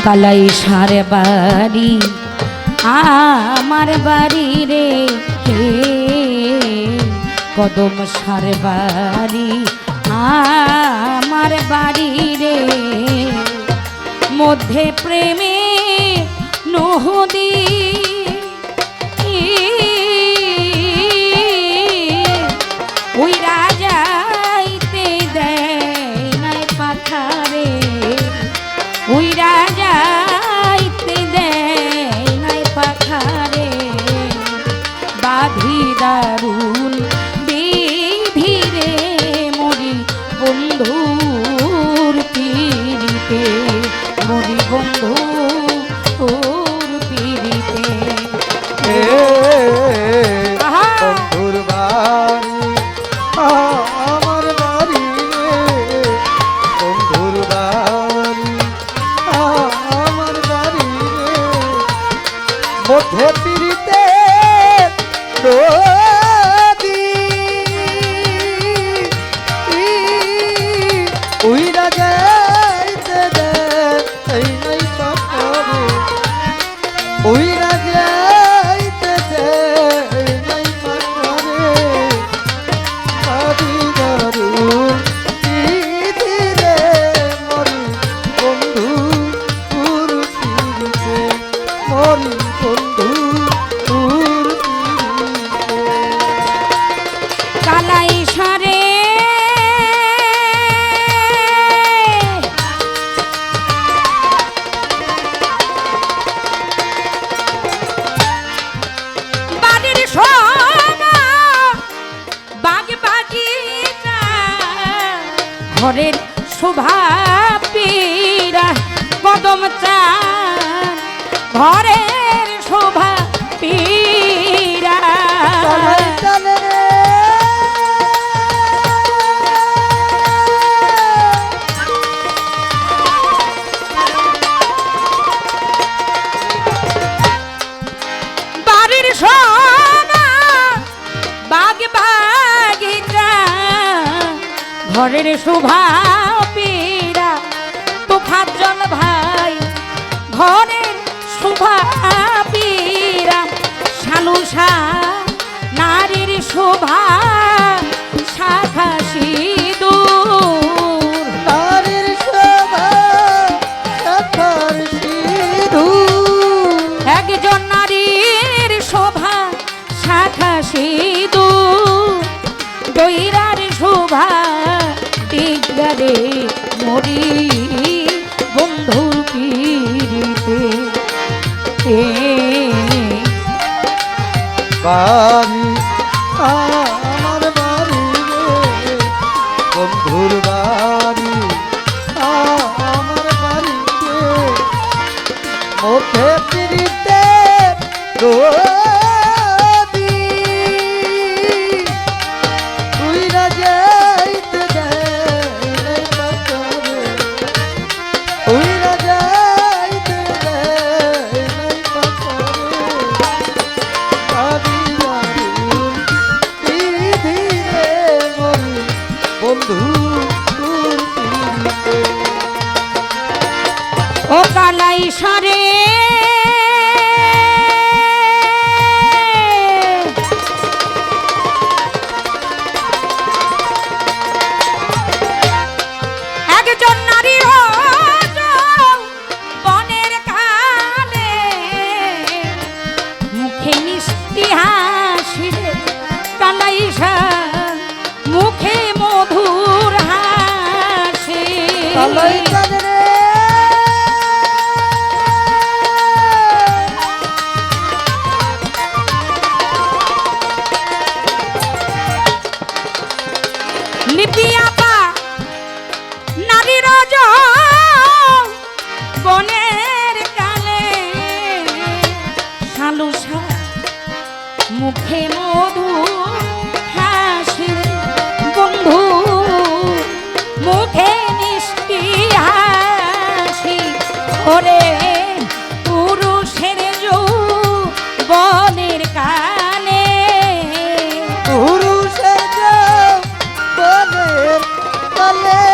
কালাই সারে বাড়ি আমার বাড়ি রে হে, কদম সারে বাড়ি আমার বাড়ি রে, মধ্যে প্রেমে নহদী ওই রাজাইতে দেয় নাই পাখারে, ওই রাজাইতে দেয় নাই পাখারে, বাঁধি দারুণ বিধিরে মরি বন্ধুর পীড়িতে, মরি বন্ধুর পীড়িতে। বন্ধুর বাড়ি আমার বাড়ি রে, বন্ধুর বাড়ি আমার বাড়ি রে, মধ্যে পীড়িতে নদী ওই রাজাইতে দেয় নাই পাখারে, ওই রাজাইতে দেয় নাই পাখারে, বাড়ি দারুণ বিধিরে মরি বন্ধুর পীড়িতে, মরি বন্ধুর পীড়িতে। কালাই সারে বাড়ির শোভা বাগ বাগিচা, ঘরের শোভা পীড়া কদম চান, ঘরের শোভা পীড়া বাড়ির শোভা বাগ বাগিচা, ঘরের শোভা পীড়া তোফাজ্জল ভাই, ঘরের শোভা পীড়া শালুষা, নারীর শোভা শাখা সিঁদুর, নারীর শোভা শাখার সিঁদুর, একজন নারীর শোভা শাখা সিঁদুর, দৈরার শোভা টিকরে মরি বন্ধুর পীড়িতে। বাড়ি আমার বাড়ি রে, বন্ধুর বাড়ি আমার বাড়িতে, মধ্যে পীড়িতে নদী তুই রাজাইতে দেয় নাই পাখারে, তুই রাজাইতে দেয় নাই পাখারে, বাড়ি দারুণ বিধিরে মরি বন্ধুর পীড়িতে। ও কালাই সারে একজন নারী বনের কালে, মুখে মিষ্টি হাসি রে কালাই সার, মুখে মধুর হাসি, কালাই চাঁদ রে লিপিয়াপা নারীর বনের কালে, শালুষা মুখে মধু হাসি, বন্ধু মুখে মিষ্টি হাসি, ওরে পুরুষের যৌবনের কালে, পুরুষের যৌবনের কালে,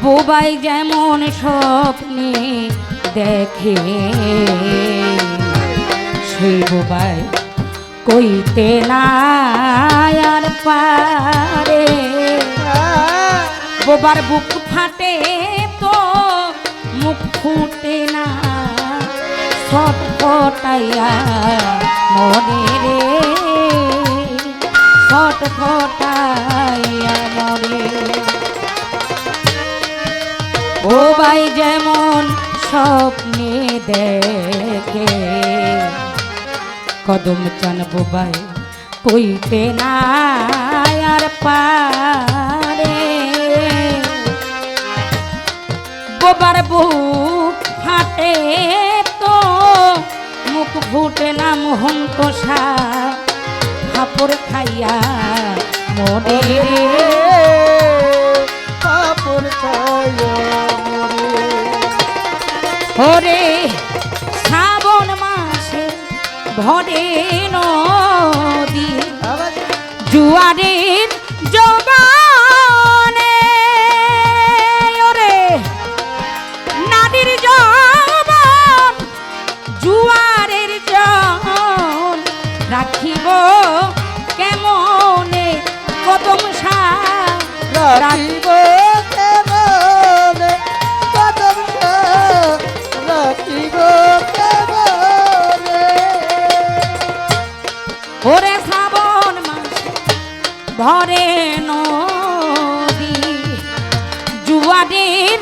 বোবাই যেমন স্বপ্নে দেখে সেই বোবাই কইতে না আর পারে। বোবার বুক ফাটে তো মুখ ফুটে না, ছটফটাইয়া মরে রে, ছটফটাইয়া মরে। বোবাই যেমন স্বপ্নে দেখে কদম চান বোবাই কইতে না আর পারে। বোবার বুক ফাটে তো মুখ ফুটে না, মোহন তো হাপড় খাইয়া মরে রে, হাপড় খাইয়া মরে। ওরে শ্রাবণ মাসে ভরে নদী জুয়ারের জবানে, ওরে নারীর জবান জুয়ারের জন রাখিব কেমনে, কদম রাখিব কেমনে, কদম রাখিব কেমনে। ওরে শ্রাবণ মাসে ভরে নদী জুয়ারের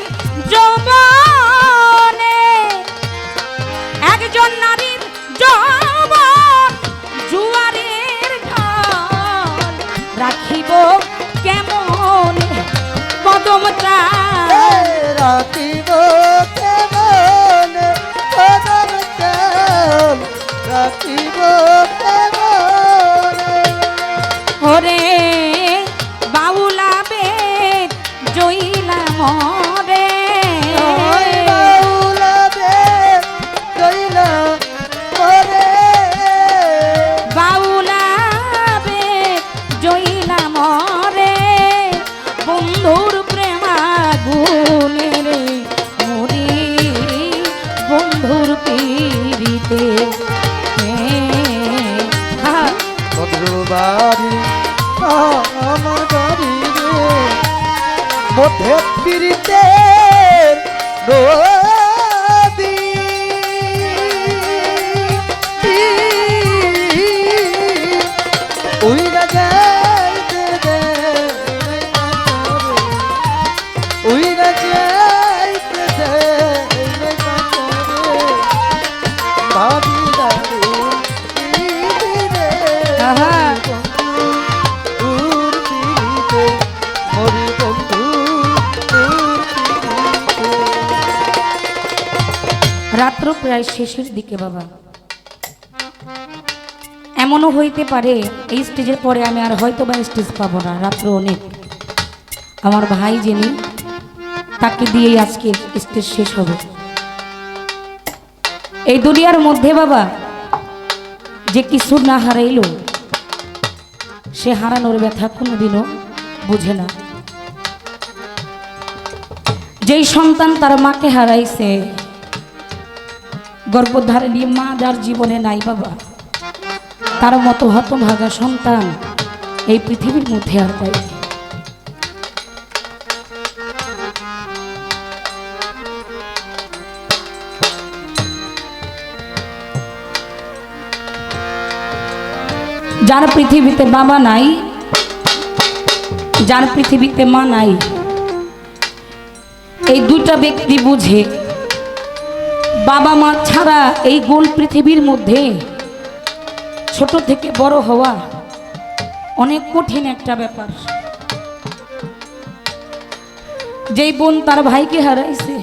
জবানে, একজন নারীর জবান জুয়ারের ঢল রাখিব কেমন, কদম রাখিব কেমনে, কদম রাখিব কেমনে। ওরে বাউলা বেদ জইলা মরে, বাউলা বেদ জইলা মরে, বাউলা বেদ জইলা মরে, বন্ধুর প্রেমাগুনে রে মরি, বন্ধুর পীড়িতে বাড়ি আমার বাড়ি রে, মধ্যে পিড়িতে নদী। ওই রাজা ওই রাজা ভাবি দাঁড়ে রাত্র প্রায় শেষের দিকে বাবা, এমনও হইতে পারে এই স্টেজের পরে আমি আর হয়তো বা স্টেজ পাবো না, রাত্র অনেক। আমার ভাই যিনি তাকে দিয়েই আজকে স্টেজ শেষ হবে। এই দুনিয়ার মধ্যে বাবা যে কিছু না হারাইল সে হারানোর ব্যথা কোনোদিনও বুঝে না। যেই সন্তান তার মাকে হারাইছে, গর্ভধারিণী মা যার জীবনে নাই বাবা, তার মতো হতভাগা সন্তান এই পৃথিবীর মধ্যে আর পাই। যার পৃথিবীতে বাবা নাই, যার পৃথিবীতে মা নাই, এই দুইটা ব্যক্তি বুঝে বাবা মা ছাড়া এই গোল পৃথিবীর মধ্যে ছোট থেকে বড় হওয়া অনেক কঠিন একটা ব্যাপার। যেই বোন তার ভাইকে হারাইছে,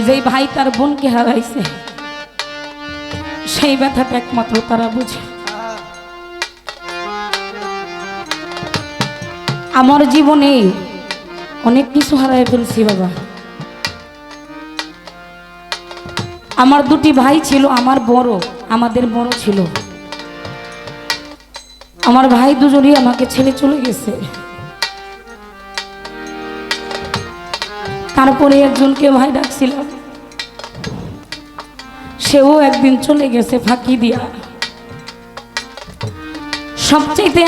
যেই ভাই তার বোনকে হারাইছে, সেই ব্যথাটা একমাত্র তারা বুঝে। আমার জীবনে অনেক কিছু হারাই ফেলছি বাবা। আমার দুটি ভাই ছিল, আমার বড়, আমাদের বড় ছিল। আমার ভাই দুজনই আমাকে ছেড়ে চলে গেছে। তারপরে একজনকে ভাই ডাকছিলাম, সেও একদিন চলে গেছে ফাঁকি দিয়া। সবচাইতে